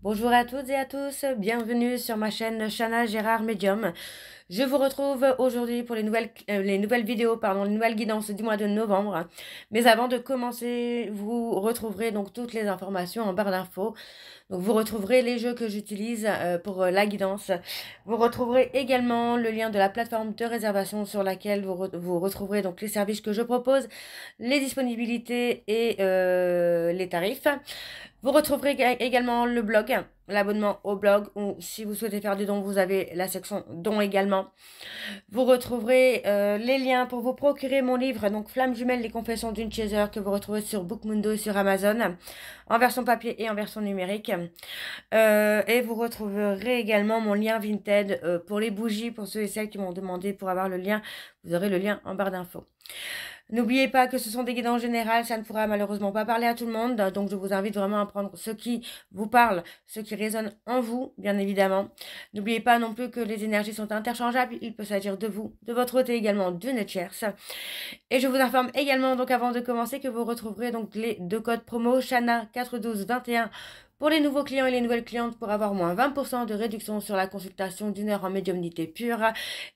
Bonjour à toutes et à tous, bienvenue sur ma chaîne Chana Gérard Medium. Je vous retrouve aujourd'hui pour les nouvelles vidéos, les nouvelles guidances du mois de novembre. Mais avant de commencer, vous retrouverez donc toutes les informations en barre d'infos. Donc vous retrouverez les jeux que j'utilise pour la guidance. Vous retrouverez également le lien de la plateforme de réservation sur laquelle vous retrouverez donc les services que je propose, les disponibilités et les tarifs. Vous retrouverez également le blog, l'abonnement au blog, ou si vous souhaitez faire des dons, vous avez la section dons également. Vous retrouverez les liens pour vous procurer mon livre, donc Flamme jumelle, les confessions d'une chaser, que vous retrouvez sur Bookmundo et sur Amazon, en version papier et en version numérique. Et vous retrouverez également mon lien Vinted pour les bougies, pour ceux et celles qui m'ont demandé pour avoir le lien. Vous aurez le lien en barre d'infos. N'oubliez pas que ce sont des guidances générales, ça ne pourra malheureusement pas parler à tout le monde, donc je vous invite vraiment à prendre ce qui vous parle, ce qui résonne en vous, bien évidemment. N'oubliez pas non plus que les énergies sont interchangeables, il peut s'agir de vous, de votre côté également d'une tierce. Et je vous informe également, donc avant de commencer, que vous retrouverez donc les deux codes promo Chana 41221 pour les nouveaux clients et les nouvelles clientes pour avoir moins 20% de réduction sur la consultation d'une heure en médiumnité pure.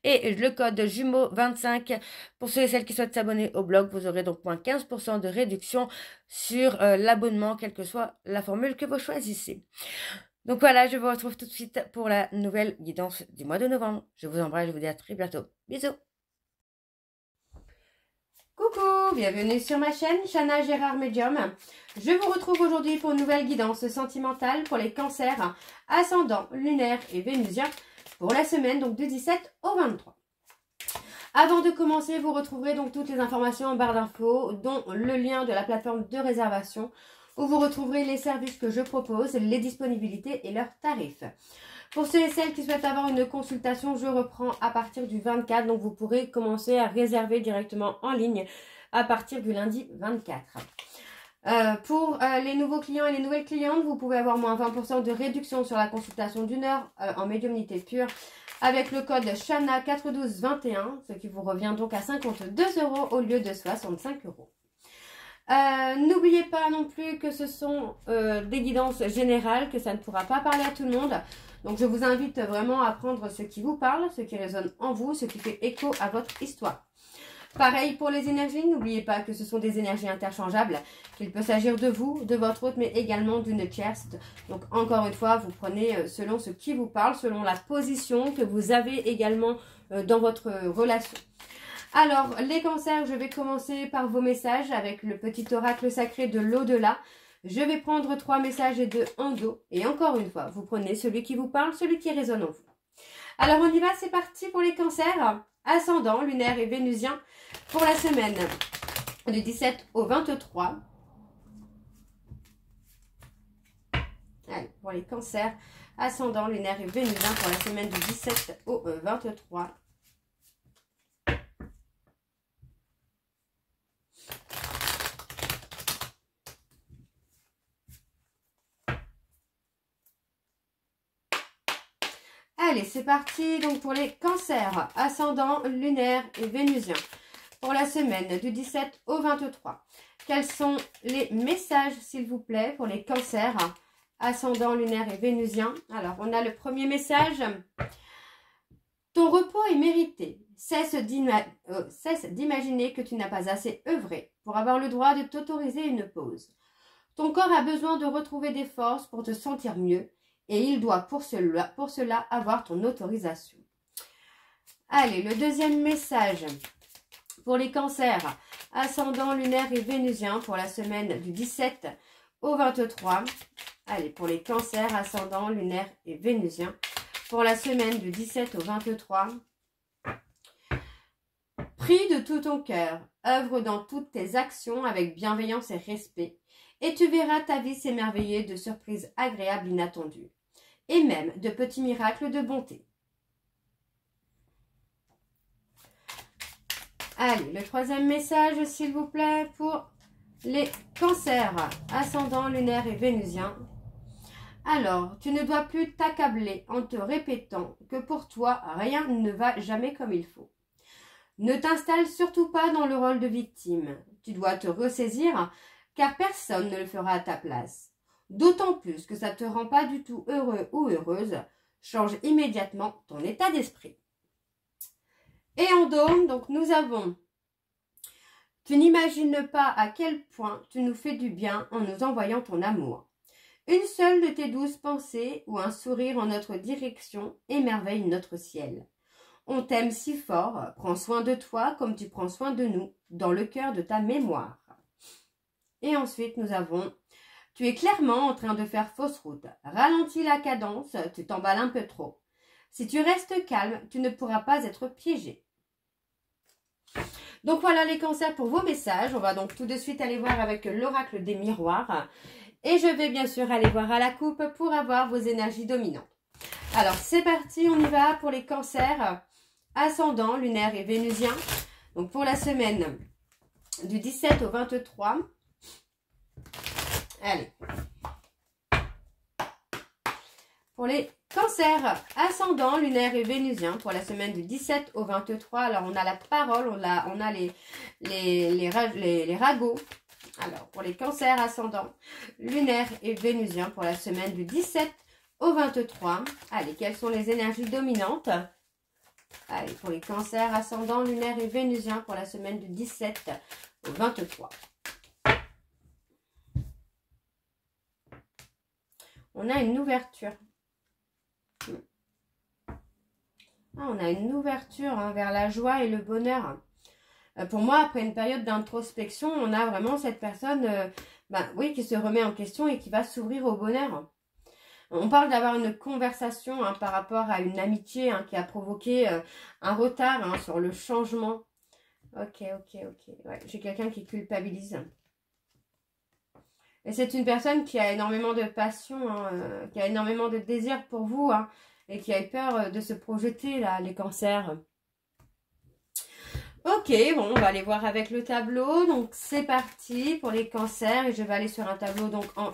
Et le code jumeau 25 pour ceux et celles qui souhaitent s'abonner au blog. Vous aurez donc moins 15% de réduction sur l'abonnement, quelle que soit la formule que vous choisissez. Donc voilà, je vous retrouve tout de suite pour la nouvelle guidance du mois de novembre. Je vous embrasse, je vous dis à très bientôt. Bisous. Coucou, bienvenue sur ma chaîne Chana Gérard Medium. Je vous retrouve aujourd'hui pour une nouvelle guidance sentimentale pour les cancers, ascendant, lunaire et vénusien pour la semaine donc du 17 au 23. Avant de commencer, vous retrouverez donc toutes les informations en barre d'infos, dont le lien de la plateforme de réservation où vous retrouverez les services que je propose, les disponibilités et leurs tarifs. Pour ceux et celles qui souhaitent avoir une consultation, je reprends à partir du 24. Donc, vous pourrez commencer à réserver directement en ligne à partir du lundi 24. Pour les nouveaux clients et les nouvelles clientes, vous pouvez avoir moins 20% de réduction sur la consultation d'une heure en médiumnité pure avec le code Chana 41221, ce qui vous revient donc à 52 € au lieu de 65 €. N'oubliez pas non plus que ce sont des guidances générales, que ça ne pourra pas parler à tout le monde. Donc je vous invite vraiment à prendre ce qui vous parle, ce qui résonne en vous, ce qui fait écho à votre histoire. Pareil pour les énergies, n'oubliez pas que ce sont des énergies interchangeables, qu'il peut s'agir de vous, de votre hôte, mais également d'une tierce. Donc encore une fois, vous prenez selon ce qui vous parle, selon la position que vous avez également dans votre relation. Alors, les cancers, je vais commencer par vos messages avec le petit oracle sacré de l'au-delà. Je vais prendre 3 messages et 2 en dos. Et encore une fois, vous prenez celui qui vous parle, celui qui résonne en vous. Alors, on y va, c'est parti pour les cancers. Ascendant, lunaire et vénusien pour la semaine du 17 au 23. Allez, pour les cancers, ascendant, lunaire et vénusien pour la semaine du 17 au 23. Allez, c'est parti donc pour les cancers, ascendant, lunaire et vénusien pour la semaine du 17 au 23. Quels sont les messages, s'il vous plaît, pour les cancers, ascendant, lunaire et vénusien? Alors, on a le premier message. Ton repos est mérité. Cesse d'imaginer que tu n'as pas assez œuvré pour avoir le droit de t'autoriser une pause. Ton corps a besoin de retrouver des forces pour te sentir mieux. Et il doit pour cela avoir ton autorisation. Allez, le deuxième message pour les cancers, ascendant, lunaire et vénusien pour la semaine du 17 au 23. Allez, pour les cancers, ascendant, lunaire et vénusien pour la semaine du 17 au 23. Prie de tout ton cœur, œuvre dans toutes tes actions avec bienveillance et respect. Et tu verras ta vie s'émerveiller de surprises agréables inattendues, et même de petits miracles de bonté. Allez, le troisième message, s'il vous plaît, pour les cancers, ascendant, lunaire et vénusien. Alors, tu ne dois plus t'accabler en te répétant que pour toi, rien ne va jamais comme il faut. Ne t'installe surtout pas dans le rôle de victime. Tu dois te ressaisir car personne ne le fera à ta place. d'autant plus que ça ne te rend pas du tout heureux ou heureuse, change immédiatement ton état d'esprit. Et en dôme, donc nous avons, tu n'imagines pas à quel point tu nous fais du bien en nous envoyant ton amour. Une seule de tes douces pensées ou un sourire en notre direction émerveille notre ciel. On t'aime si fort, prends soin de toi comme tu prends soin de nous, dans le cœur de ta mémoire. Et ensuite, nous avons, tu es clairement en train de faire fausse route. Ralentis la cadence, tu t'emballes un peu trop. Si tu restes calme, tu ne pourras pas être piégé. Donc voilà les cancers pour vos messages. On va donc tout de suite aller voir avec l'oracle des miroirs. Et je vais bien sûr aller voir à la coupe pour avoir vos énergies dominantes. Alors c'est parti, on y va pour les cancers ascendant, lunaire et vénusien. Donc pour la semaine du 17 au 23. Allez. Pour les cancers ascendant, lunaire et vénusien, pour la semaine du 17 au 23. Alors on a la parole, on a les ragots. Alors pour les cancers ascendant, lunaire et vénusien, pour la semaine du 17 au 23. Allez, quelles sont les énergies dominantes? Allez, pour les cancers ascendant, lunaire et vénusien, pour la semaine du 17 au 23. On a une ouverture. On a une ouverture vers la joie et le bonheur. Pour moi, après une période d'introspection, on a vraiment cette personne oui, qui se remet en question et qui va s'ouvrir au bonheur. On parle d'avoir une conversation par rapport à une amitié qui a provoqué un retard sur le changement. Ok. Ouais, j'ai quelqu'un qui culpabilise. Et c'est une personne qui a énormément de passion, qui a énormément de désir pour vous, et qui a eu peur de se projeter, là, les cancers. Ok, bon, on va aller voir avec le tableau. Donc, c'est parti pour les cancers. Et je vais aller sur un tableau donc en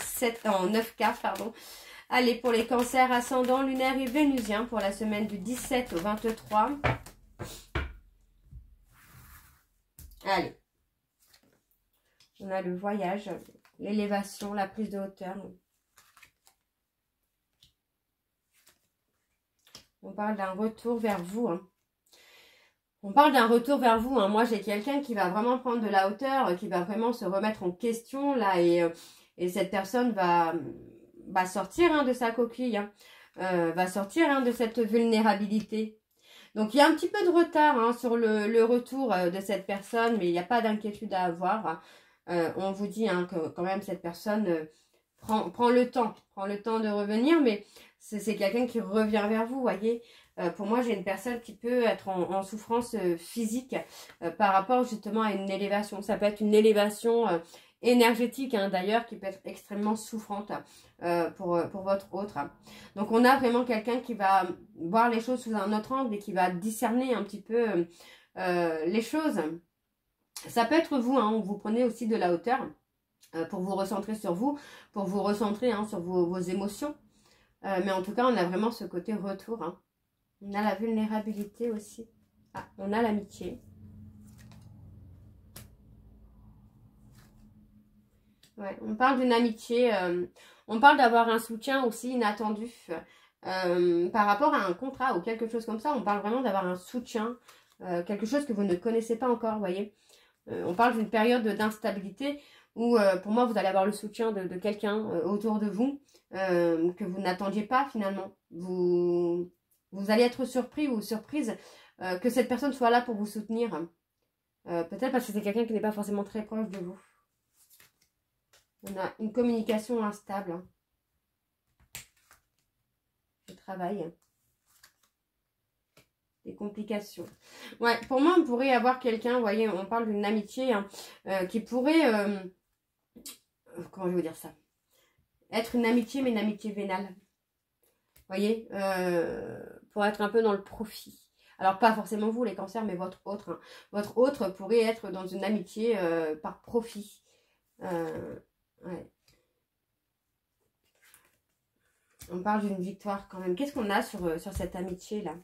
9 cartes, pardon. Allez, pour les cancers ascendant, lunaire et vénusien, pour la semaine du 17 au 23. Allez. On a le voyage, l'élévation, la prise de hauteur. On parle d'un retour vers vous. On parle d'un retour vers vous. Moi, j'ai quelqu'un qui va vraiment prendre de la hauteur, qui va vraiment se remettre en question, là. Et cette personne va sortir de sa coquille, va sortir de cette vulnérabilité. Donc, il y a un petit peu de retard sur le retour de cette personne, mais il n'y a pas d'inquiétude à avoir. On vous dit que quand même cette personne prend le temps de revenir, mais c'est quelqu'un qui revient vers vous, voyez. Pour moi, j'ai une personne qui peut être en souffrance physique par rapport justement à une élévation. Ça peut être une élévation énergétique d'ailleurs, qui peut être extrêmement souffrante pour votre autre. Donc on a vraiment quelqu'un qui va voir les choses sous un autre angle et qui va discerner un petit peu les choses. Ça peut être vous, vous prenez aussi de la hauteur pour vous recentrer sur vous, pour vous recentrer sur vos émotions. Mais en tout cas, on a vraiment ce côté retour. On a la vulnérabilité aussi. On a l'amitié. Ouais, on parle d'une amitié. On parle d'avoir un soutien aussi inattendu par rapport à un contrat ou quelque chose comme ça. On parle vraiment d'avoir un soutien, quelque chose que vous ne connaissez pas encore, vous voyez. On parle d'une période d'instabilité où, pour moi, vous allez avoir le soutien de quelqu'un autour de vous que vous n'attendiez pas finalement. Vous allez être surpris ou surprise que cette personne soit là pour vous soutenir. Peut-être parce que c'est quelqu'un qui n'est pas forcément très proche de vous. On a une communication instable. Le travail. Des complications. Ouais, pour moi, on pourrait avoir quelqu'un, vous voyez, on parle d'une amitié qui pourrait, comment je vais vous dire ça, être une amitié, mais une amitié vénale. Vous voyez, pour être un peu dans le profit. Alors, pas forcément vous, les cancers, mais votre autre. Votre autre pourrait être dans une amitié par profit. Ouais. On parle d'une victoire quand même. Qu'est-ce qu'on a sur cette amitié-là?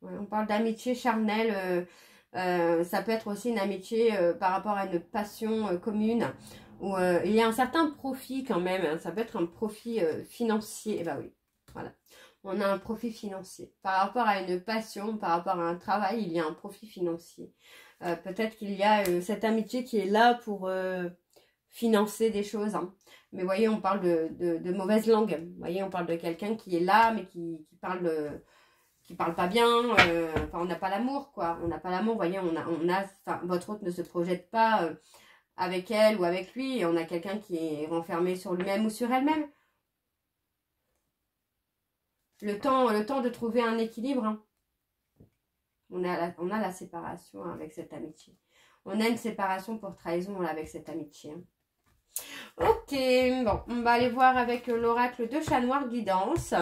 Ouais, on parle d'amitié charnelle. Ça peut être aussi une amitié par rapport à une passion commune. où il y a un certain profit quand même, hein, ça peut être un profit financier, et bah oui, voilà. On a un profit financier. Par rapport à une passion, par rapport à un travail, il y a un profit financier. Peut-être qu'il y a cette amitié qui est là pour financer des choses. Hein. Mais vous voyez, on parle de mauvaise langue. Vous voyez, on parle de quelqu'un qui est là, mais qui parle pas bien. Enfin, on n'a pas l'amour, quoi. On n'a pas l'amour. Vous voyez, enfin, votre hôte ne se projette pas avec elle ou avec lui. Et on a quelqu'un qui est renfermé sur lui-même ou sur elle-même. Le temps de trouver un équilibre. Hein. On a la séparation hein, avec cette amitié. On a une séparation pour trahison là, avec cette amitié. Hein. Ok, bon, on va aller voir avec l'oracle de Chat Noir Guidance.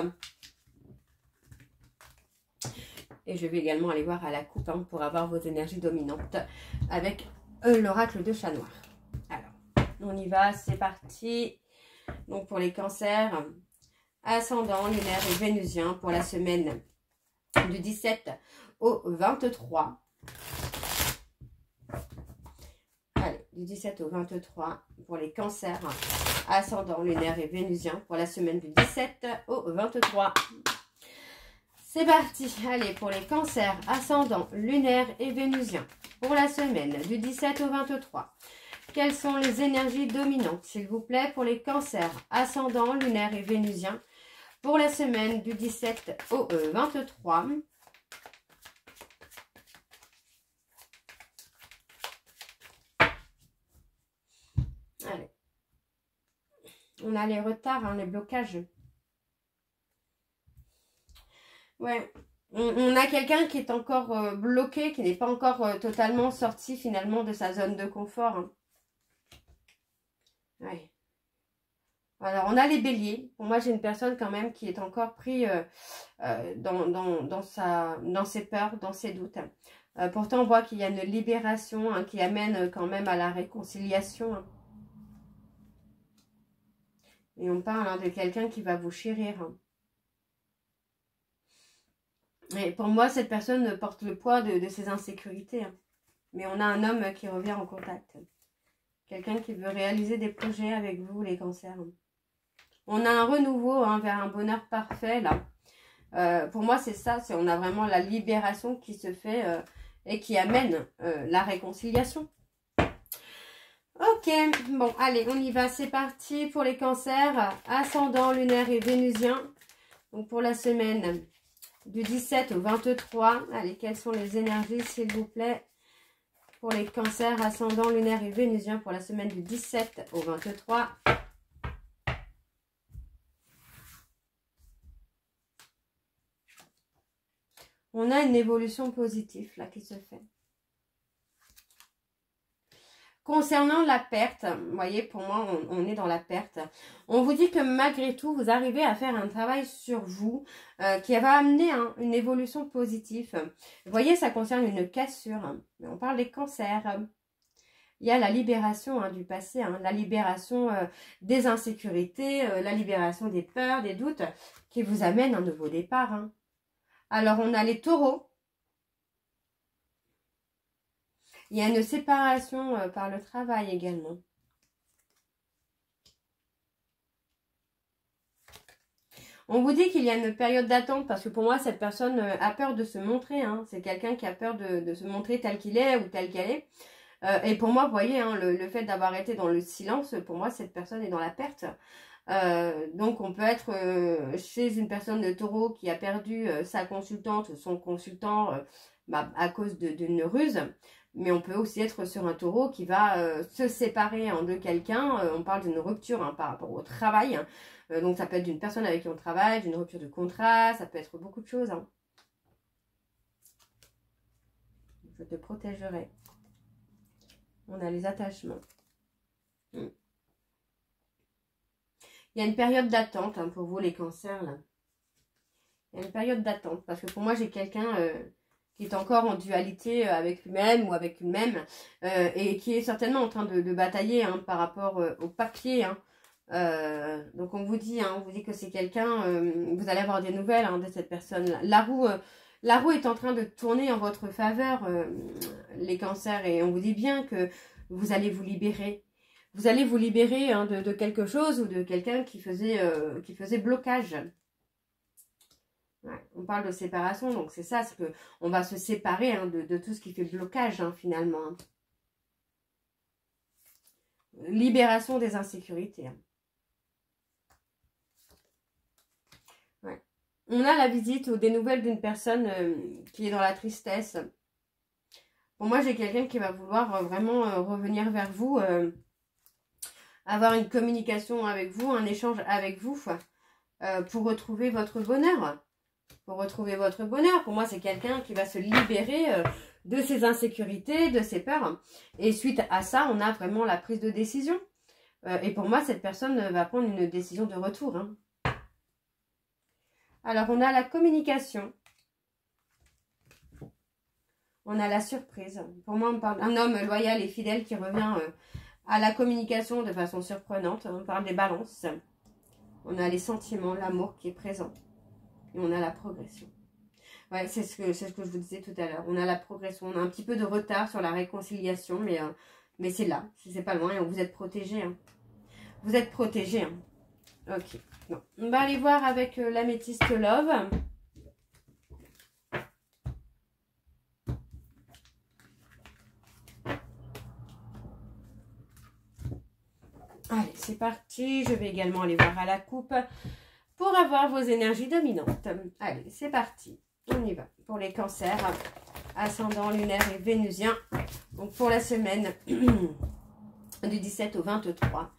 Et je vais également aller voir à la coupe hein, pour avoir vos énergies dominantes avec l'oracle de Chat Noir. Alors, on y va, c'est parti. Donc pour les cancers, ascendant, lunaire et vénusien pour la semaine du 17 au 23. Allez, du 17 au 23 pour les cancers, ascendant, lunaire et vénusien pour la semaine du 17 au 23. C'est parti. Allez, pour les cancers, ascendant, lunaire et vénusien pour la semaine du 17 au 23. Quelles sont les énergies dominantes, s'il vous plaît, pour les cancers, ascendant, lunaire et vénusien pour la semaine du 17 au 23. Allez. On a les retards, hein, les blocages. Ouais. On a quelqu'un qui est encore bloqué, qui n'est pas encore totalement sorti finalement de sa zone de confort. Hein. Ouais. Alors, on a les béliers. Pour moi, j'ai une personne quand même qui est encore pris dans ses peurs, dans ses doutes. Pourtant, on voit qu'il y a une libération hein, qui amène quand même à la réconciliation. Hein. Et on parle hein, de quelqu'un qui va vous chérir. Hein. Et pour moi, cette personne porte le poids de ses insécurités. Hein. Mais on a un homme qui revient en contact. Quelqu'un qui veut réaliser des projets avec vous, les cancers. On a un renouveau hein, vers un bonheur parfait, là. Pour moi, c'est ça. On a vraiment la libération qui se fait et qui amène la réconciliation. Ok, bon, allez, on y va. C'est parti pour les cancers, ascendant, lunaire et vénusien. Donc, pour la semaine du 17 au 23. Allez, quelles sont les énergies, s'il vous plaît, pour les cancers, ascendant, lunaire et vénusien pour la semaine du 17 au 23. On a une évolution positive, là, qui se fait. Concernant la perte, vous voyez, pour moi, on est dans la perte. On vous dit que malgré tout, vous arrivez à faire un travail sur vous qui va amener hein, une évolution positive. Vous voyez, ça concerne une cassure. Mais on parle des cancers. Il y a la libération hein, du passé, hein, la libération des insécurités, la libération des peurs, des doutes, qui vous amène un nouveau départ. Hein. Alors, on a les taureaux. Il y a une séparation par le travail également. On vous dit qu'il y a une période d'attente parce que pour moi, cette personne a peur de se montrer. Hein. C'est quelqu'un qui a peur de se montrer tel qu'il est ou telle qu'elle est. Et pour moi, vous voyez, hein, le fait d'avoir été dans le silence, pour moi, cette personne est dans la perte. Donc, on peut être chez une personne de taureau qui a perdu sa consultante, son consultant à cause d'une ruse. Mais on peut aussi être sur un taureau qui va se séparer hein, de quelqu'un. On parle d'une rupture hein, par rapport au travail. Hein. Donc, ça peut être d'une personne avec qui on travaille, d'une rupture de contrat. Ça peut être beaucoup de choses. Hein. Je te protégerai. On a les attachements. Il y a une période d'attente hein, pour vous, les cancers. Là. Il y a une période d'attente. Parce que pour moi, j'ai quelqu'un... qui est encore en dualité avec lui-même ou avec une-même, et qui est certainement en train de batailler hein, par rapport au papier. Hein. Donc on vous dit que c'est quelqu'un, vous allez avoir des nouvelles hein, de cette personne. La roue est en train de tourner en votre faveur, les cancers, et on vous dit bien que vous allez vous libérer. vous allez vous libérer hein, de quelque chose ou de quelqu'un qui faisait blocage. Ouais, on parle de séparation, donc c'est ça, c'est qu'on va se séparer hein, de tout ce qui fait blocage hein, finalement. Hein. Libération des insécurités. Hein. Ouais. On a la visite ou des nouvelles d'une personne qui est dans la tristesse. Pour moi, j'ai quelqu'un qui va vouloir vraiment revenir vers vous, avoir une communication avec vous, un échange avec vous pour retrouver votre bonheur. Pour retrouver votre bonheur. Pour moi, c'est quelqu'un qui va se libérer de ses insécurités, de ses peurs. Et suite à ça, on a vraiment la prise de décision. Et pour moi, cette personne va prendre une décision de retour. Hein. Alors, on a la communication. On a la surprise. Pour moi, on parle d'un homme loyal et fidèle qui revient à la communication de façon surprenante. On parle des balances. On a les sentiments, l'amour qui est présent. Et on a la progression. Ouais, c'est ce que je vous disais tout à l'heure. On a la progression. On a un petit peu de retard sur la réconciliation, mais c'est là. C'est pas loin et vous êtes protégés. Hein. Vous êtes protégés. Hein. Ok. Bon. On va aller voir avec l'améthyste Love. Allez, c'est parti. Je vais également aller voir à la coupe pour avoir vos énergies dominantes. Allez, c'est parti. On y va. Pour les cancers, ascendant lunaire et vénusien. Donc, pour la semaine du 17 au 23.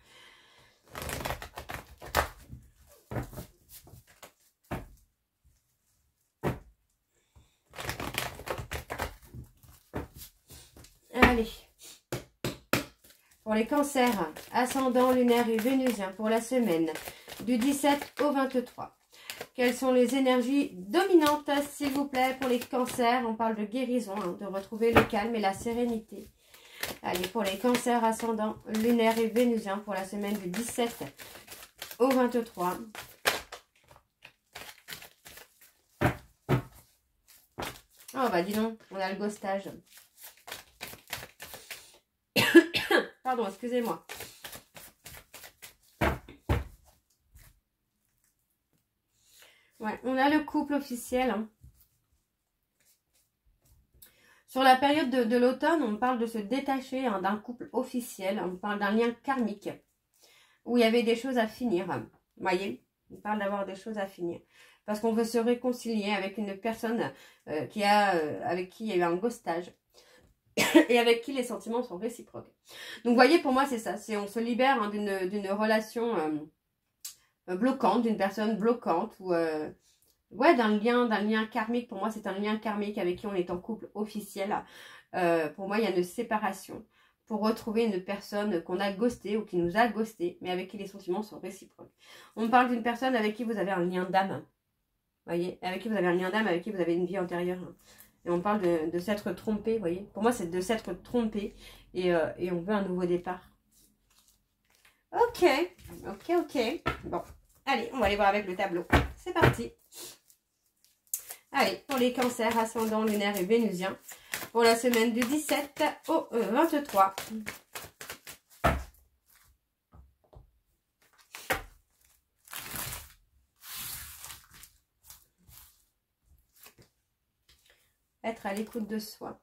Allez. Pour les cancers, ascendant lunaire et vénusien pour la semaine du 17 au 23. Quelles sont les énergies dominantes, s'il vous plaît, pour les cancers? On parle de guérison, hein, de retrouver le calme et la sérénité. Allez, pour les cancers, ascendant lunaire et vénusien pour la semaine du 17 au 23. Oh, bah dis donc, on a le ghostage. Pardon, excusez-moi. Ouais, on a le couple officiel. Hein. Sur la période de l'automne, on parle de se détacher hein, d'un couple officiel. On parle d'un lien karmique où il y avait des choses à finir. Vous voyez, on parle d'avoir des choses à finir. Parce qu'on veut se réconcilier avec une personne avec qui il y a eu un ghostage. Et avec qui les sentiments sont réciproques. Donc, vous voyez, pour moi, c'est ça. C'est on se libère hein, d'une relation bloquante, d'une personne bloquante ou ouais, d'un lien karmique. Pour moi, c'est un lien karmique avec qui on est en couple officiel. Pour moi, il y a une séparation pour retrouver une personne qu'on a ghostée ou qui nous a ghosté, mais avec qui les sentiments sont réciproques. On parle d'une personne avec qui vous avez un lien d'âme. Vous voyez, avec qui vous avez un lien d'âme, avec qui vous avez une vie antérieure. Et on parle de s'être trompé, vous voyez. Pour moi, c'est de s'être trompé et on veut un nouveau départ. Ok, ok. Bon, allez, on va aller voir avec le tableau. C'est parti. Allez, pour les cancers, ascendant lunaire et vénusien, pour la semaine du 17 au 23. Être à l'écoute de soi.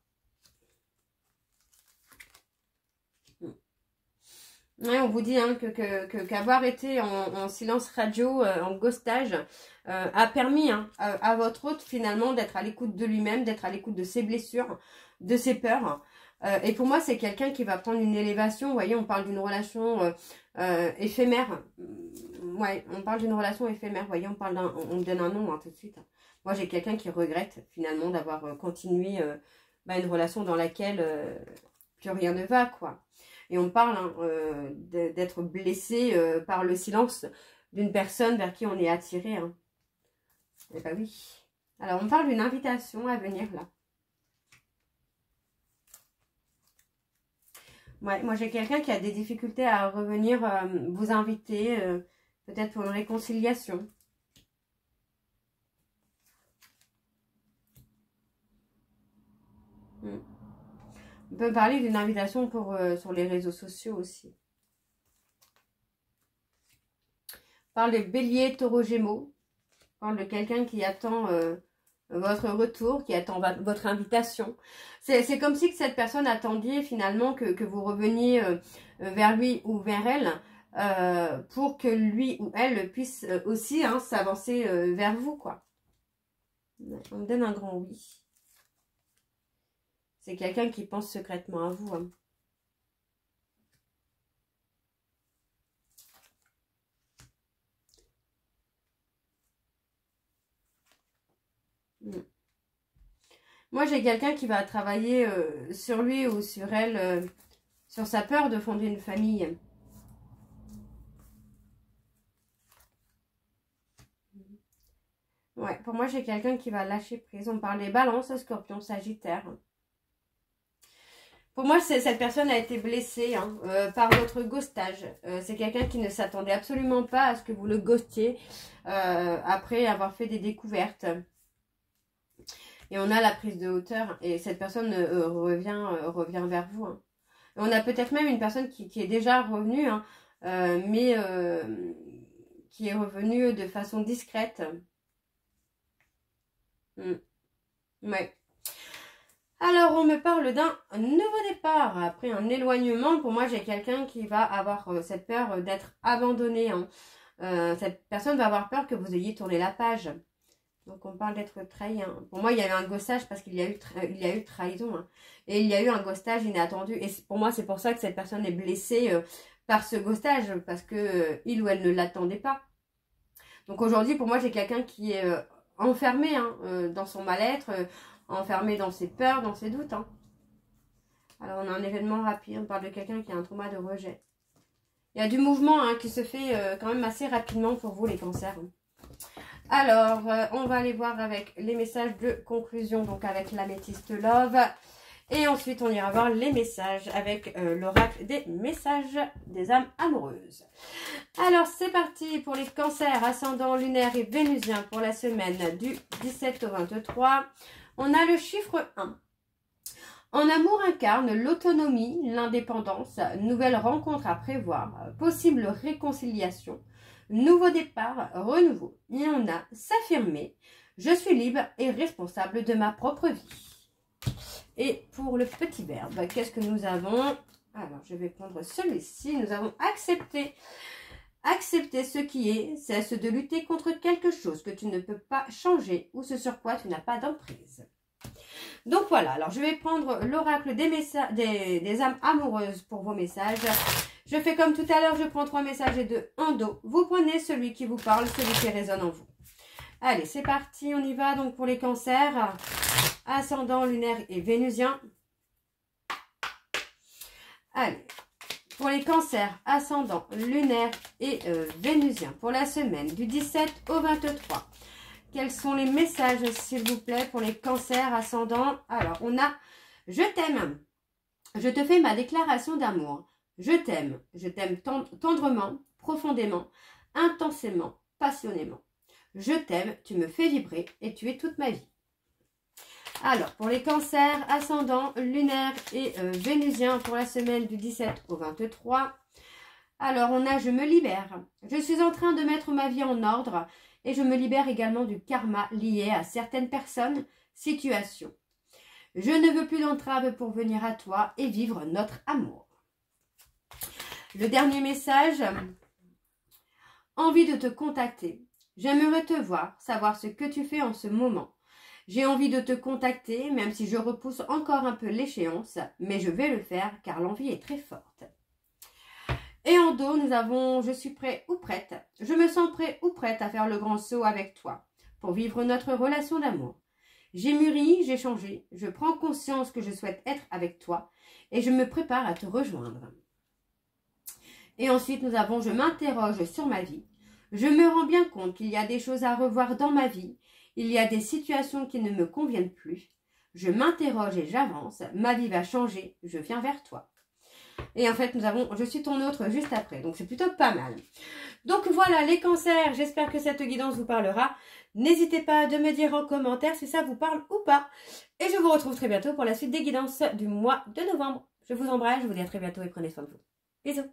Ouais, on vous dit hein, qu'avoir été en silence radio, en ghostage, a permis hein, à votre hôte finalement d'être à l'écoute de lui-même, d'être à l'écoute de ses blessures, de ses peurs. Et pour moi, c'est quelqu'un qui va prendre une élévation. Vous voyez, on parle d'une relation éphémère. Ouais, on parle d'une relation éphémère. Vous voyez, on donne un nom hein, tout de suite. Moi, j'ai quelqu'un qui regrette finalement d'avoir continué une relation dans laquelle plus rien ne va, quoi. Et on parle hein, d'être blessé par le silence d'une personne vers qui on est attiré. Hein. Eh bien oui. Alors, on parle d'une invitation à venir là. Ouais, moi, j'ai quelqu'un qui a des difficultés à revenir vous inviter, peut-être pour une réconciliation. On peut parler d'une invitation pour sur les réseaux sociaux aussi. parle de bélier, taureau, gémeaux. Parle de quelqu'un qui attend votre retour, qui attend votre invitation. C'est comme si que cette personne attendait finalement que vous reveniez vers lui ou vers elle pour que lui ou elle puisse aussi s'avancer vers vous, quoi. On me donne un grand oui. C'est quelqu'un qui pense secrètement à vous. Hein. Moi, j'ai quelqu'un qui va travailler sur lui ou sur elle, sur sa peur de fonder une famille. Ouais, pour moi, j'ai quelqu'un qui va lâcher prise. On parle des balances, scorpion, sagittaire. Pour moi, cette personne a été blessée par votre ghostage. C'est quelqu'un qui ne s'attendait absolument pas à ce que vous le ghostiez après avoir fait des découvertes. Et on a la prise de hauteur et cette personne revient vers vous. Hein. On a peut-être même une personne qui est déjà revenue, mais qui est revenue de façon discrète. Ouais. Alors, on me parle d'un nouveau départ. Après un éloignement, pour moi, j'ai quelqu'un qui va avoir cette peur d'être abandonné. Hein. Cette personne va avoir peur que vous ayez tourné la page. Donc, on parle d'être trahi. Hein. Pour moi, il y a eu un ghostage parce qu'il y a eu trahison. Hein. Et il y a eu un ghostage inattendu. Et pour moi, c'est pour ça que cette personne est blessée par ce ghostage. Parce que il ou elle ne l'attendait pas. Donc, aujourd'hui, pour moi, j'ai quelqu'un qui est enfermé dans son mal-être, enfermé dans ses peurs, dans ses doutes. Hein. Alors, on a un événement rapide. On parle de quelqu'un qui a un trauma de rejet. Il y a du mouvement qui se fait quand même assez rapidement pour vous, les cancers. Alors, on va aller voir avec les messages de conclusion, donc avec l'améthyste love. Et ensuite, on ira voir les messages avec l'oracle des messages des âmes amoureuses. Alors, c'est parti pour les cancers, ascendant lunaire et vénusien pour la semaine du 17 au 23. On a le chiffre 1. En amour incarne l'autonomie, l'indépendance, nouvelle rencontre à prévoir, possible réconciliation, nouveau départ, renouveau. Et on a s'affirmer, je suis libre et responsable de ma propre vie. Et pour le petit verbe, qu'est-ce que nous avons? Alors, je vais prendre celui-ci. Nous avons accepté. Accepter ce qui est, cesse de lutter contre quelque chose que tu ne peux pas changer ou ce sur quoi tu n'as pas d'emprise. Donc voilà, alors je vais prendre l'oracle des âmes amoureuses pour vos messages. Je fais comme tout à l'heure, je prends 3 messages et 2 en dos. Vous prenez celui qui vous parle, celui qui résonne en vous. Allez, c'est parti, on y va donc pour les cancers. Ascendant, lunaire et vénusien. Allez, pour les cancers, ascendant, lunaire et vénusien pour la semaine du 17 au 23. Quels sont les messages, s'il vous plaît, pour les cancers ascendants? Alors, on a « Je t'aime. Je te fais ma déclaration d'amour. Je t'aime tendrement, profondément, intensément, passionnément. Je t'aime, tu me fais vibrer et tu es toute ma vie. » Alors, pour les cancers ascendants, lunaires et vénusiens pour la semaine du 17 au 23. Alors, on a « Je me libère. Je suis en train de mettre ma vie en ordre. » Et je me libère également du karma lié à certaines personnes, situations. Je ne veux plus d'entrave pour venir à toi et vivre notre amour. Le dernier message. Envie de te contacter. J'aimerais te voir, savoir ce que tu fais en ce moment. J'ai envie de te contacter, même si je repousse encore un peu l'échéance, mais je vais le faire car l'envie est très forte. Et en dos, nous avons « Je suis prêt ou prête. Je me sens prêt ou prête à faire le grand saut avec toi pour vivre notre relation d'amour. J'ai mûri, j'ai changé. Je prends conscience que je souhaite être avec toi et je me prépare à te rejoindre. » Et ensuite, nous avons « Je m'interroge sur ma vie. Je me rends bien compte qu'il y a des choses à revoir dans ma vie. Il y a des situations qui ne me conviennent plus. Je m'interroge et j'avance. Ma vie va changer. Je viens vers toi. » Et en fait, nous avons « Je suis ton autre » juste après. Donc, c'est plutôt pas mal. Donc, voilà les cancers. J'espère que cette guidance vous parlera. N'hésitez pas de me dire en commentaire si ça vous parle ou pas. Et je vous retrouve très bientôt pour la suite des guidances du mois de novembre. Je vous embrasse, je vous dis à très bientôt et prenez soin de vous. Bisous.